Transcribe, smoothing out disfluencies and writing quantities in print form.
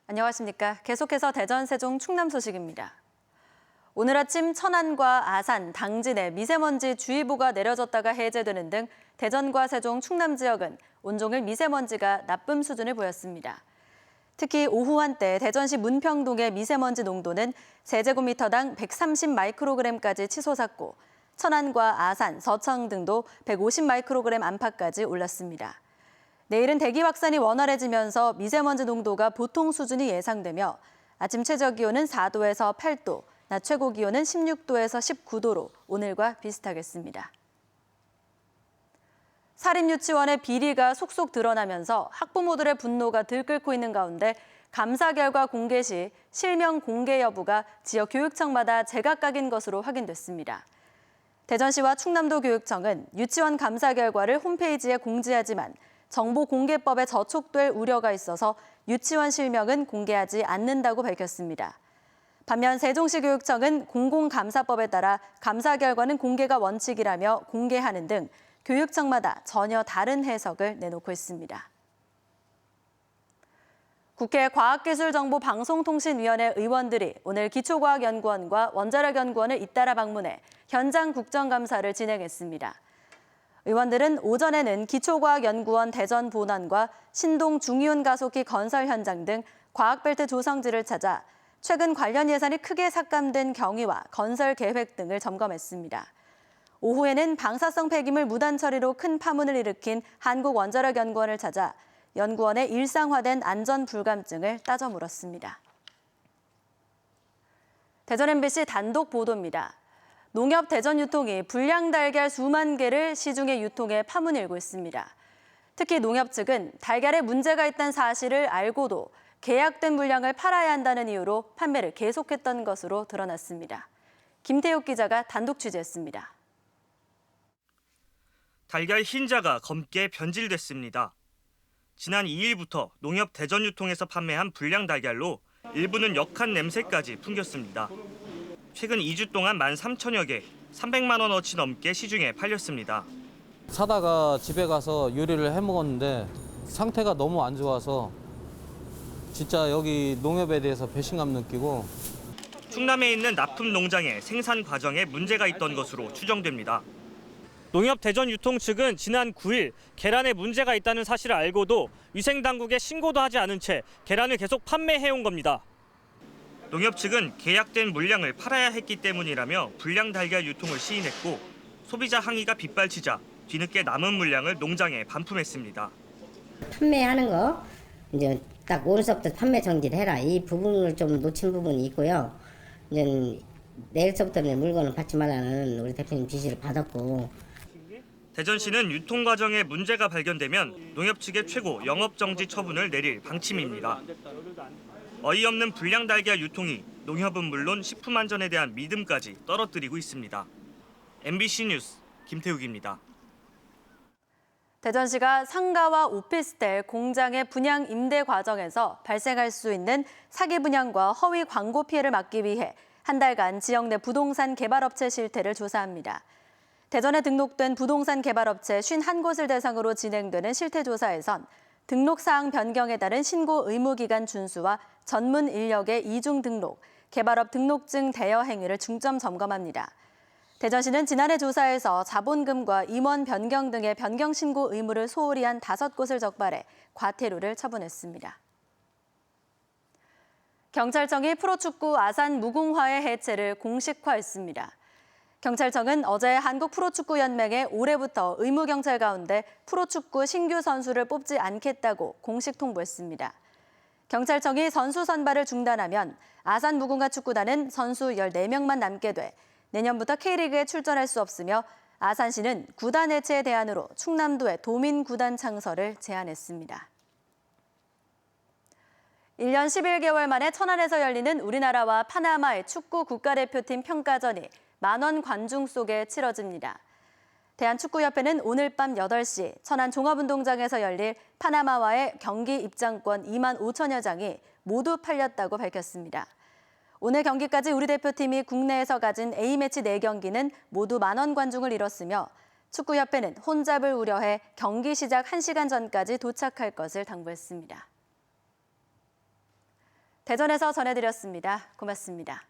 안녕하십니까. 계속해서 대전, 세종, 충남 소식입니다. 오늘 아침 천안과 아산, 당진에 미세먼지 주의보가 내려졌다가 해제되는 등 대전과 세종, 충남 지역은 온종일 미세먼지가 나쁨 수준을 보였습니다. 특히 오후 한때 대전시 문평동의 미세먼지 농도는 세제곱미터당 130 마이크로그램까지 치솟았고 천안과 아산, 서청 등도 150 마이크로그램 안팎까지 올랐습니다. 내일은 대기 확산이 원활해지면서 미세먼지 농도가 보통 수준이 예상되며 아침 최저 기온은 4도에서 8도, 낮 최고 기온은 16도에서 19도로 오늘과 비슷하겠습니다. 사립유치원의 비리가 속속 드러나면서 학부모들의 분노가 들끓고 있는 가운데 감사 결과 공개 시 실명 공개 여부가 지역 교육청마다 제각각인 것으로 확인됐습니다. 대전시와 충남도 교육청은 유치원 감사 결과를 홈페이지에 공지하지만 정보공개법에 저촉될 우려가 있어서 유치원 실명은 공개하지 않는다고 밝혔습니다. 반면 세종시 교육청은 공공감사법에 따라 감사 결과는 공개가 원칙이라며 공개하는 등 교육청마다 전혀 다른 해석을 내놓고 있습니다. 국회 과학기술정보방송통신위원회 의원들이 오늘 기초과학연구원과 원자력연구원을 잇따라 방문해 현장 국정감사를 진행했습니다. 의원들은 오전에는 기초과학연구원 대전 본원과 신동 중이온 가속기 건설 현장 등 과학벨트 조성지를 찾아 최근 관련 예산이 크게 삭감된 경위와 건설 계획 등을 점검했습니다. 오후에는 방사성 폐기물 무단 처리로 큰 파문을 일으킨 한국원자력연구원을 찾아 연구원의 일상화된 안전 불감증을 따져 물었습니다. 대전 MBC 단독 보도입니다. 농협 대전 유통이 불량 달걀 수만 개를 시중에 유통해 파문을 일고 있습니다. 특히 농협 측은 달걀에 문제가 있다는 사실을 알고도 계약된 물량을 팔아야 한다는 이유로 판매를 계속했던 것으로 드러났습니다. 김태욱 기자가 단독 취재했습니다. 달걀 흰자가 검게 변질됐습니다. 지난 2일부터 농협 대전 유통에서 판매한 불량 달걀로 일부는 역한 냄새까지 풍겼습니다. 최근 2주 동안 13,000여 개, 300만 원어치 넘게 시중에 팔렸습니다. 사다가 집에 가서 요리를 해 먹었는데 상태가 너무 안 좋아서 진짜 여기 농협에 대해서 배신감 느끼고. 충남에 있는 납품 농장의 생산 과정에 문제가 있던 것으로 추정됩니다. 농협 대전 유통 측은 지난 9일 계란에 문제가 있다는 사실을 알고도 위생당국에 신고도 하지 않은 채 계란을 계속 판매해온 겁니다. 농협 측은 계약된 물량을 팔아야 했기 때문이라며 불량 달걀 유통을 시인했고 소비자 항의가 빗발치자 뒤늦게 남은 물량을 농장에 반품했습니다. 판매하는 거 이제 딱 오늘서부터 판매 정지를 해라. 이 부분을 좀 놓친 부분이 있고요. 이제 내일서부터는 물건을 받지 말라는 우리 대표님 지시를 받았고. 대전시는 유통 과정에 문제가 발견되면 농협 측의 최고 영업정지 처분을 내릴 방침입니다. 어이없는 불량 달걀 유통이 농협은 물론 식품 안전에 대한 믿음까지 떨어뜨리고 있습니다. MBC 뉴스 김태욱입니다. 대전시가 상가와 오피스텔, 공장의 분양 임대 과정에서 발생할 수 있는 사기 분양과 허위 광고 피해를 막기 위해 한 달간 지역 내 부동산 개발업체 실태를 조사합니다. 대전에 등록된 부동산 개발업체 51곳을 대상으로 진행되는 실태조사에선 등록사항 변경에 따른 신고 의무기간 준수와 전문 인력의 이중 등록, 개발업 등록증 대여 행위를 중점 점검합니다. 대전시는 지난해 조사에서 자본금과 임원 변경 등의 변경 신고 의무를 소홀히 한 5곳을 적발해 과태료를 처분했습니다. 경찰청이 프로축구 아산 무궁화의 해체를 공식화했습니다. 경찰청은 어제 한국프로축구연맹에 올해부터 의무경찰 가운데 프로축구 신규 선수를 뽑지 않겠다고 공식 통보했습니다. 경찰청이 선수 선발을 중단하면 아산 무궁화 축구단은 선수 14명만 남게 돼 내년부터 K리그에 출전할 수 없으며 아산시는 구단 해체 대안으로 충남도의 도민구단 창설을 제안했습니다. 1년 11개월 만에 천안에서 열리는 우리나라와 파나마의 축구 국가대표팀 평가전이 만원 관중 속에 치러집니다. 대한축구협회는 오늘 밤 8시 천안 종합운동장에서 열릴 파나마와의 경기 입장권 2만 5천여 장이 모두 팔렸다고 밝혔습니다. 오늘 경기까지 우리 대표팀이 국내에서 가진 A매치 4경기는 모두 10,000 관중을 이뤘으며 축구협회는 혼잡을 우려해 경기 시작 1시간 전까지 도착할 것을 당부했습니다. 대전에서 전해드렸습니다. 고맙습니다.